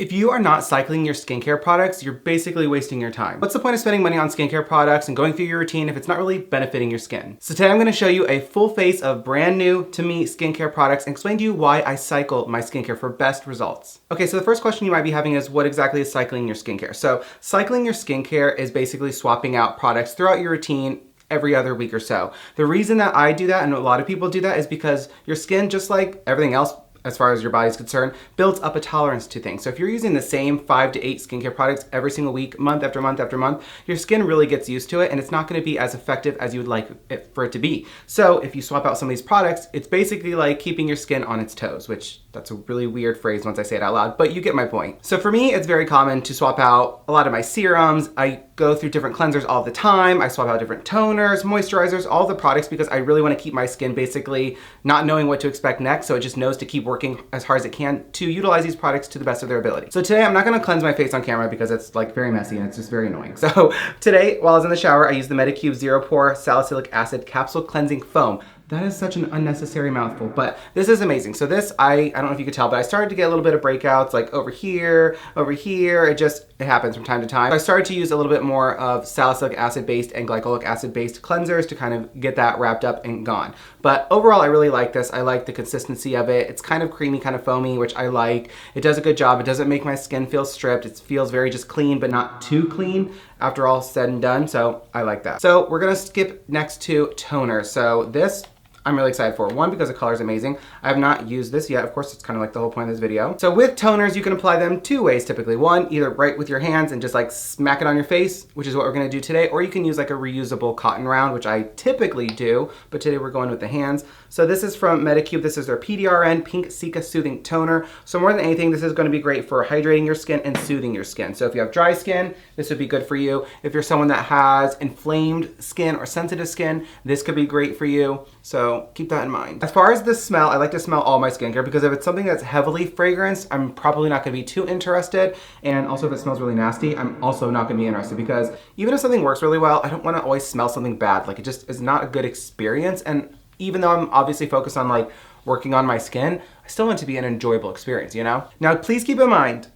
If you are not cycling your skincare products, you're basically wasting your time. What's the point of spending money on skincare products and going through your routine if it's not really benefiting your skin? So today I'm gonna show you a full face of brand new to me skincare products and explain to you why I cycle my skincare for best results. Okay, so the first question you might be having is what exactly is cycling your skincare? So cycling your skincare is basically swapping out products throughout your routine every other week or so. The reason that I do that and a lot of people do that is because your skin, just like everything else, as far as your body's concerned, builds up a tolerance to things. So if you're using the same 5 to 8 skincare products every single week, month after month after month, your skin really gets used to it and it's not gonna be as effective as you would like it for it to be. So if you swap out some of these products, it's basically like keeping your skin on its toes, which that's a really weird phrase once I say it out loud, but you get my point. So for me, it's very common to swap out a lot of my serums. I go through different cleansers all the time. I swap out different toners, moisturizers, all the products because I really want to keep my skin basically not knowing what to expect next, so it just knows to keep working as hard as it can to utilize these products to the best of their ability. So today I'm not going to cleanse my face on camera because it's like very messy and it's just very annoying. So today, while I was in the shower, I used the Medicube Zero Pore Salicylic Acid Capsule Cleansing Foam. That is such an unnecessary mouthful, but this is amazing. So this, I don't know if you could tell, but I started to get a little bit of breakouts like over here. It happens from time to time. So I started to use a little bit more of salicylic acid based and glycolic acid based cleansers to kind of get that wrapped up and gone. But overall, I really like this. I like the consistency of it. It's kind of creamy, kind of foamy, which I like. It does a good job. It doesn't make my skin feel stripped. It feels very just clean, but not too clean after all said and done. So I like that. So we're gonna skip next to toner. So this, I'm really excited for. One, because the color is amazing. I have not used this yet. Of course, it's kind of like the whole point of this video. So with toners, you can apply them 2 ways typically. One, either right with your hands and just like smack it on your face, which is what we're gonna do today, or you can use like a reusable cotton round, which I typically do, but today we're going with the hands. So this is from Medicube. This is their PDRN Pink Cica Soothing Toner. So more than anything, this is gonna be great for hydrating your skin and soothing your skin. So if you have dry skin, this would be good for you. If you're someone that has inflamed skin or sensitive skin, this could be great for you. So keep that in mind. As far as the smell, I like to smell all my skincare because if it's something that's heavily fragranced, I'm probably not gonna be too interested. And also if it smells really nasty, I'm also not gonna be interested because even if something works really well, I don't wanna always smell something bad. Like it just is not a good experience. And even though I'm obviously focused on like working on my skin, I still want it to be an enjoyable experience, you know? Now please keep in mind,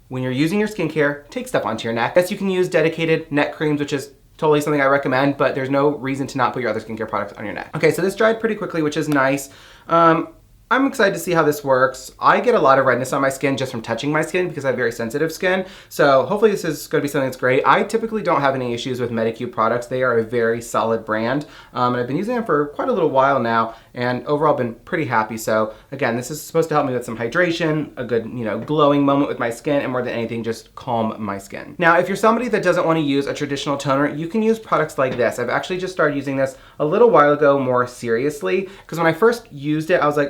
when you're using your skincare, take stuff onto your neck. Yes, you can use dedicated neck creams, which is totally something I recommend, but there's no reason to not put your other skincare products on your neck. Okay, so this dried pretty quickly, which is nice. I'm excited to see how this works. I get a lot of redness on my skin just from touching my skin because I have very sensitive skin. So hopefully this is gonna be something that's great. I typically don't have any issues with Medicube products. They are a very solid brand. And I've been using them for quite a little while now and overall been pretty happy. So again, this is supposed to help me with some hydration, a good, glowing moment with my skin, and more than anything, just calm my skin. Now, if you're somebody that doesn't wanna use a traditional toner, you can use products like this. I've actually just started using this a little while ago more seriously because when I first used it, I was like,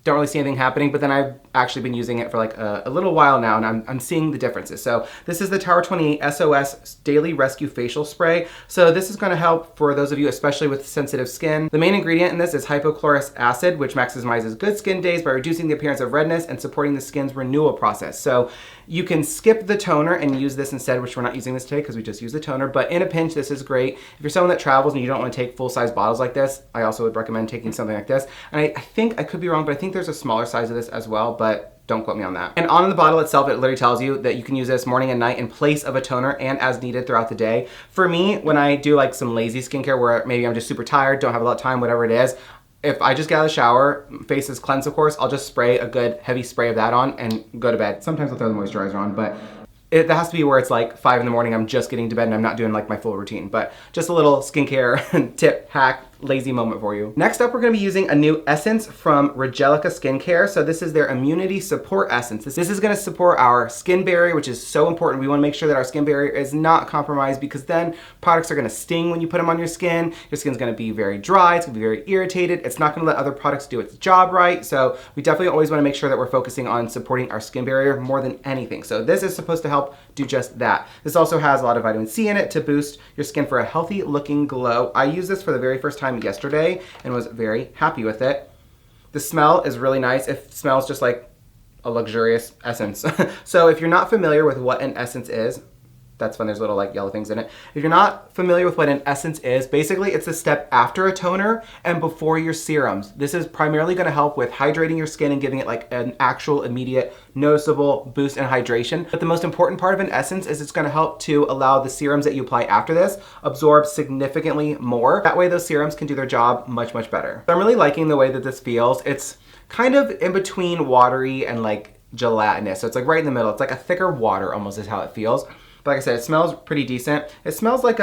don't really see anything happening, but then I've actually been using it for like a little while now and I'm seeing the differences. So this is the Tower 28 SOS Daily Rescue Facial Spray. So this is gonna help for those of you, especially with sensitive skin. The main ingredient in this is hypochlorous acid, which maximizes good skin days by reducing the appearance of redness and supporting the skin's renewal process. So you can skip the toner and use this instead, which we're not using this today because we just use the toner, but in a pinch, this is great. If you're someone that travels and you don't want to take full-size bottles like this, I also would recommend taking something like this. And I think, I could be wrong, but I think there's a smaller size of this as well, but don't quote me on that. And on the bottle itself, it literally tells you that you can use this morning and night in place of a toner and as needed throughout the day. For me, when I do like some lazy skincare where maybe I'm just super tired, don't have a lot of time, whatever it is, if I just get out of the shower, face is cleansed of course, I'll just spray a good heavy spray of that on and go to bed. Sometimes I'll throw the moisturizer on, but that has to be where it's like 5 in the morning, I'm just getting to bed and I'm not doing like my full routine. But just a little skincare tip, hack, lazy moment for you. Next up, we're gonna be using a new essence from Regelica Skincare. So this is their Immunity Support Essence. This is gonna support our skin barrier, which is so important. We wanna make sure that our skin barrier is not compromised because then products are gonna sting when you put them on your skin. Your skin's gonna be very dry, it's gonna be very irritated. It's not gonna let other products do its job right. So we definitely always wanna make sure that we're focusing on supporting our skin barrier more than anything. So this is supposed to help do just that. This also has a lot of vitamin C in it to boost your skin for a healthy looking glow. I used this for the very first time yesterday and was very happy with it. The smell is really nice. It smells just like a luxurious essence. So if you're not familiar with what an essence is, that's when there's little like yellow things in it. If you're not familiar with what an essence is, basically it's the step after a toner and before your serums. This is primarily going to help with hydrating your skin and giving it like an actual immediate noticeable boost in hydration. But the most important part of an essence is it's going to help to allow the serums that you apply after this absorb significantly more. That way those serums can do their job much, much better. So I'm really liking the way that this feels. It's kind of in between watery and like gelatinous. So it's like right in the middle. It's like a thicker water almost is how it feels. But like I said, it smells pretty decent. It smells like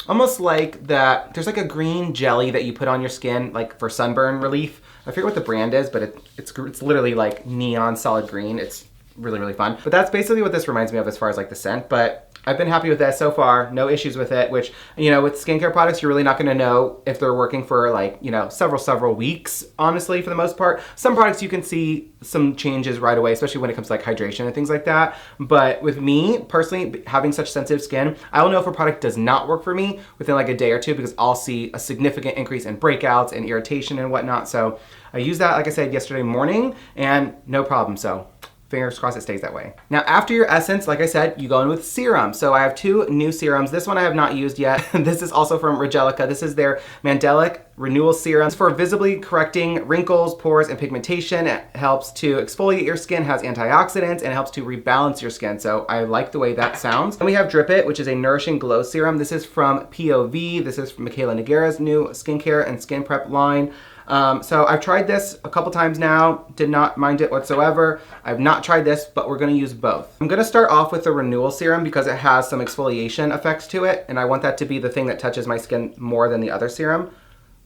almost like that, there's like a green jelly that you put on your skin, like for sunburn relief. I forget what the brand is, but it's literally like neon solid green. It's really, really fun. But that's basically what this reminds me of as far as like the scent. But I've been happy with that so far. No issues with it, which, you know, with skincare products, you're really not gonna know if they're working for like, you know, several weeks, honestly, for the most part. Some products you can see some changes right away, especially when it comes to like hydration and things like that. But with me, personally, having such sensitive skin, I will know if a product does not work for me within like a day or two because I'll see a significant increase in breakouts and irritation and whatnot. So I used that, like I said, yesterday morning and no problem. So fingers crossed it stays that way. Now, after your essence, like I said, you go in with serum. So I have two new serums. This one I have not used yet. This is also from Regelica. This is their Mandelic Renewal Serum. It's for visibly correcting wrinkles, pores, and pigmentation. It helps to exfoliate your skin, has antioxidants, and it helps to rebalance your skin. So I like the way that sounds. Then we have Drip It, which is a Nourishing Glow Serum. This is from POV. This is from Michaela Nogueira's new skincare and skin prep line. So I've tried this a couple times now, did not mind it whatsoever. I've not tried this, but we're gonna use both. I'm gonna start off with the Renewal Serum because it has some exfoliation effects to it, and I want that to be the thing that touches my skin more than the other serum.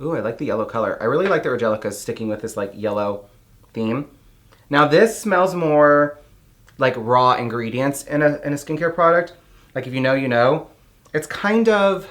Ooh, I like the yellow color. I really like that Regelica's sticking with this like yellow theme. Now this smells more like raw ingredients in a skincare product. Like if you know, you know. It's kind of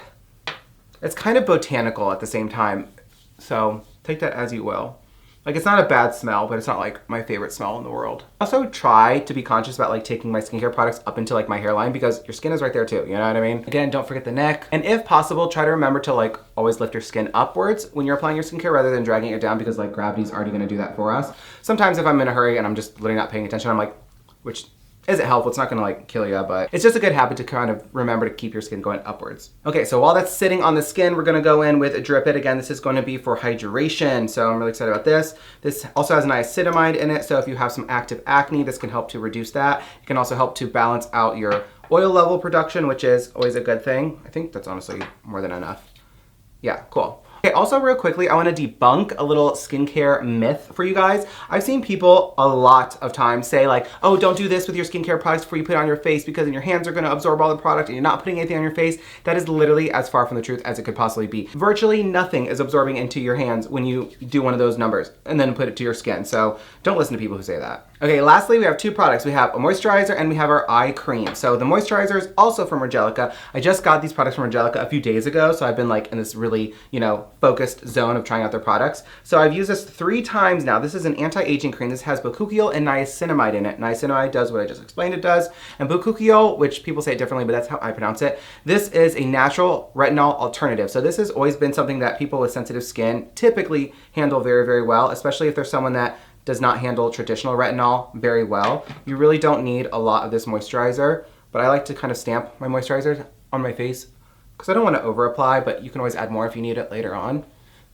botanical at the same time. So take that as you will. Like it's not a bad smell, but it's not like my favorite smell in the world. I also try to be conscious about like taking my skincare products up into like my hairline because your skin is right there too, you know what I mean? Again, don't forget the neck. And if possible, try to remember to like always lift your skin upwards when you're applying your skincare rather than dragging it down because like gravity's already gonna do that for us. Sometimes if I'm in a hurry and I'm just literally not paying attention, I'm like, which isn't helpful, it's not gonna like kill you, but it's just a good habit to kind of remember to keep your skin going upwards. Okay, so while that's sitting on the skin, we're gonna go in with a Drip It. Again, this is gonna be for hydration, so I'm really excited about this. This also has niacinamide in it, so if you have some active acne, this can help to reduce that. It can also help to balance out your oil level production, which is always a good thing. I think that's honestly more than enough. Yeah, cool. Okay, also real quickly, I want to debunk a little skincare myth for you guys. I've seen people a lot of times say like, oh, don't do this with your skincare products before you put it on your face because then your hands are going to absorb all the product and you're not putting anything on your face. That is literally as far from the truth as it could possibly be. Virtually nothing is absorbing into your hands when you do one of those numbers and then put it to your skin. So don't listen to people who say that. Okay, lastly, we have two products. We have a moisturizer and we have our eye cream. So the moisturizer is also from Regelica. I just got these products from Regelica a few days ago, so I've been like in this really, you know, focused zone of trying out their products. So I've used this 3 times now. This is an anti-aging cream. This has bakuchiol and niacinamide in it. Niacinamide does what I just explained it does. And bakuchiol, which people say it differently, but that's how I pronounce it. This is a natural retinol alternative. So this has always been something that people with sensitive skin typically handle very, very well, especially if there's someone that does not handle traditional retinol very well. You really don't need a lot of this moisturizer, but I like to kind of stamp my moisturizers on my face because I don't want to over apply, but you can always add more if you need it later on.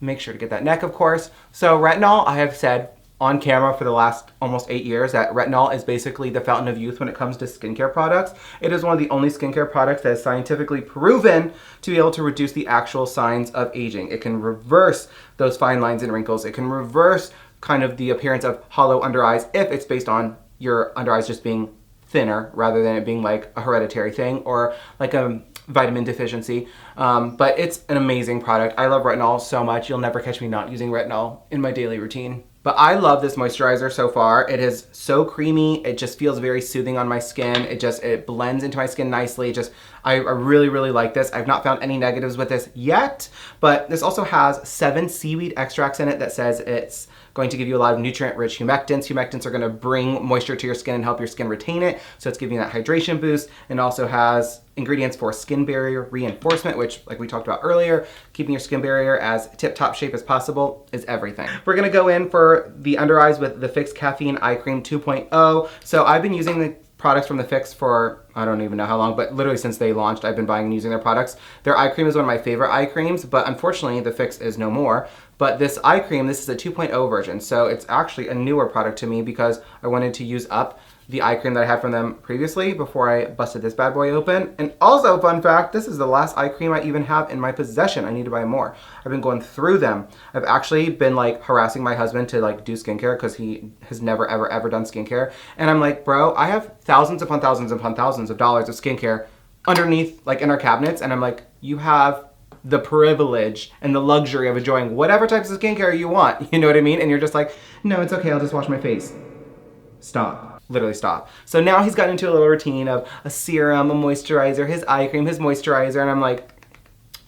Make sure to get that neck, of course. So retinol, I have said on camera for the last almost 8 years that retinol is basically the fountain of youth when it comes to skincare products. It is one of the only skincare products that is scientifically proven to be able to reduce the actual signs of aging. It can reverse those fine lines and wrinkles. It can reverse kind of the appearance of hollow under eyes if it's based on your under eyes just being thinner rather than it being like a hereditary thing or like a vitamin deficiency. But it's an amazing product. I love retinol so much. You'll never catch me not using retinol in my daily routine. But I love this moisturizer so far. It is so creamy. It just feels very soothing on my skin. It blends into my skin nicely. I really, really like this. I've not found any negatives with this yet, but this also has 7 seaweed extracts in it that says it's going to give you a lot of nutrient-rich humectants. Humectants are going to bring moisture to your skin and help your skin retain it, so it's giving that hydration boost, and also has ingredients for skin barrier reinforcement, which, like we talked about earlier, keeping your skin barrier as tip-top shape as possible is everything. We're going to go in for the under eyes with the Fix Caffeine Eye Cream 2.0. So I've been using the products from the Fix for, I don't even know how long, but literally since they launched, I've been buying and using their products. Their eye cream is one of my favorite eye creams, but unfortunately the Fix is no more. But this eye cream, this is a 2.0 version, so it's actually a newer product to me because I wanted to use up the eye cream that I had from them previously before I busted this bad boy open. And also, fun fact, this is the last eye cream I even have in my possession. I need to buy more. I've been going through them. I've actually been like harassing my husband to like do skincare because he has never ever done skincare. And I'm like, bro, I have thousands upon thousands upon thousands of dollars of skincare underneath, like in our cabinets. And I'm like, you have the privilege and the luxury of enjoying whatever types of skincare you want. You know what I mean? And you're just like, no, it's okay. I'll just wash my face. Stop. Literally stop. So now he's gotten into a little routine of a serum, a moisturizer, his eye cream, his moisturizer, and I'm like,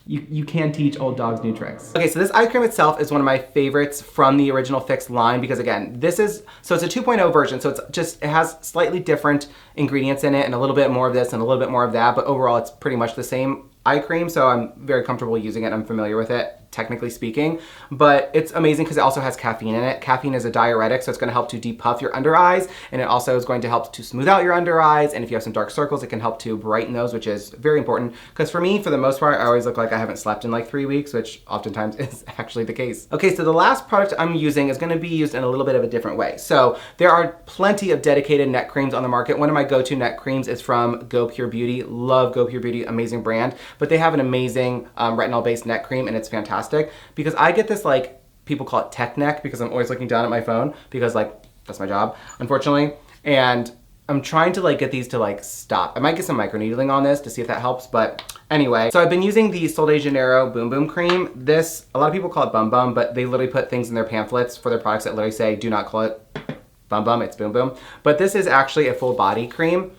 you can teach old dogs new tricks. Okay, so this eye cream itself is one of my favorites from the original Fix line because again, it's a 2.0 version, so it has slightly different ingredients in it and a little bit more of this and a little bit more of that, but overall it's pretty much the same eye cream, so I'm very comfortable using it. I'm familiar with it, technically speaking, but it's amazing because it also has caffeine in it. Caffeine is a diuretic, so it's going to help to depuff your under eyes, and it also is going to help to smooth out your under eyes, and if you have some dark circles, it can help to brighten those, which is very important, because for me, for the most part, I always look like I haven't slept in like 3 weeks, which oftentimes is actually the case. Okay, so the last product I'm using is going to be used in a little bit of a different way. So there are plenty of dedicated neck creams on the market. One of my go-to neck creams is from Go Pure Beauty. Love Go Pure Beauty, amazing brand, but they have an amazing retinol-based neck cream, and it's fantastic because I get this, like, people call it tech neck because I'm always looking down at my phone because, like, that's my job, unfortunately, and I'm trying to, like, get these to, like, stop. I might get some microneedling on this to see if that helps, but anyway. So I've been using the Sol de Janeiro Boom Boom Cream. This, a lot of people call it Bum Bum, but they literally put things in their pamphlets for their products that literally say, do not call it Bum Bum, it's Boom Boom. But this is actually a full body cream.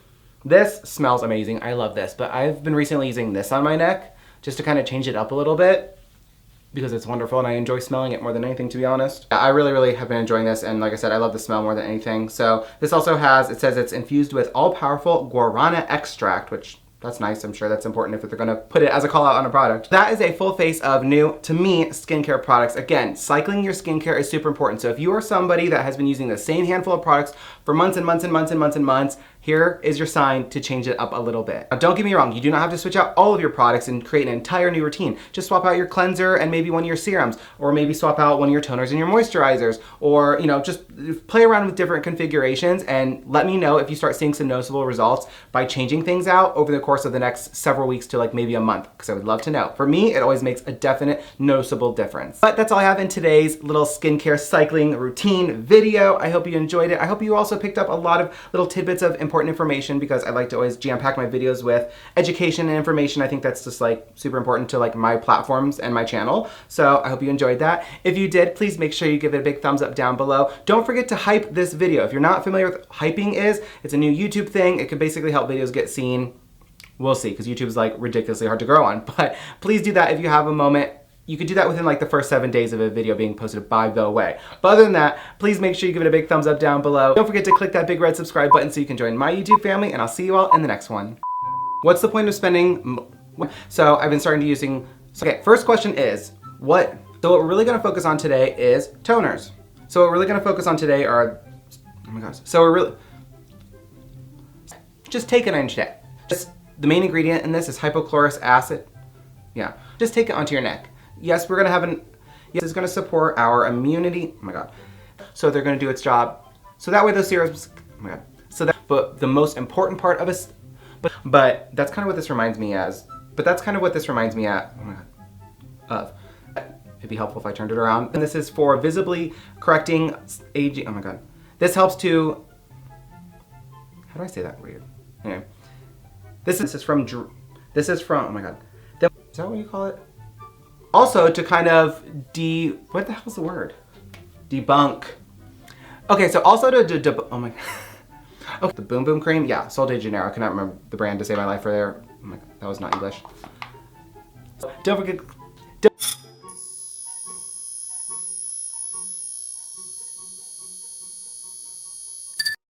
This smells amazing. I love this, but I've been recently using this on my neck just to kind of change it up a little bit because it's wonderful and I enjoy smelling it more than anything, to be honest. I really have been enjoying this, and like I said, I love the smell more than anything. So this also has, it says it's infused with all-powerful guarana extract, which that's nice. I'm sure that's important if they're gonna put it as a call out on a product. That is a full face of new, to me, skincare products. Again, cycling your skincare is super important. So if you are somebody that has been using the same handful of products for months and months and months and months and months, here is your sign to change it up a little bit. Now, don't get me wrong, you do not have to switch out all of your products and create an entire new routine. Just swap out your cleanser and maybe one of your serums, or maybe swap out one of your toners and your moisturizers, or just play around with different configurations and let me know if you start seeing some noticeable results by changing things out over the course of the next several weeks to like maybe a month, because I would love to know. For me, it always makes a definite noticeable difference. But that's all I have in today's little skincare cycling routine video. I hope you enjoyed it. I hope you also picked up a lot of little tidbits of important information, because I like to always jam-pack my videos with education and information. I think that's just like super important to like my platforms and my channel. So I hope you enjoyed that. If you did, please make sure you give it a big thumbs up down below. Don't forget to hype this video. If you're not familiar with what hyping is, it's a new YouTube thing. It can basically help videos get seen. We'll see, because YouTube is like ridiculously hard to grow on, but please do that if you have a moment. You could do that within like the first 7 days of a video being posted by the way. But other than that, please make sure you give it a big thumbs up down below. Don't forget to click that big red subscribe button so you can join my YouTube family, and I'll see you all in the next one. What's the point of spending? So I've been starting to using, okay, first question is, so what we're really gonna focus on today is toners. So what we're really gonna focus on today are, oh my gosh, so we're really, just take it on your neck. Just, the main ingredient in this is hypochlorous acid. Yeah, just take it onto your neck. Yes, we're gonna have yes, it's gonna support our immunity. Oh my God. So they're gonna do its job. So that way those serums, oh my God. So that, but the most important part of us, but that's kind of what this reminds me as, oh my God, of. It'd be helpful if I turned it around. And this is for visibly correcting aging, oh my God. This helps to, how do I say that weird? Anyway, this is from, oh my God. Is that what you call it? Also to kind of what the hell's the word? Debunk. Okay, so also to oh my God. Okay, the Boom Boom Cream, yeah, Sol de Janeiro. I cannot remember the brand to save my life for there. Oh my God, that was not English. So don't forget.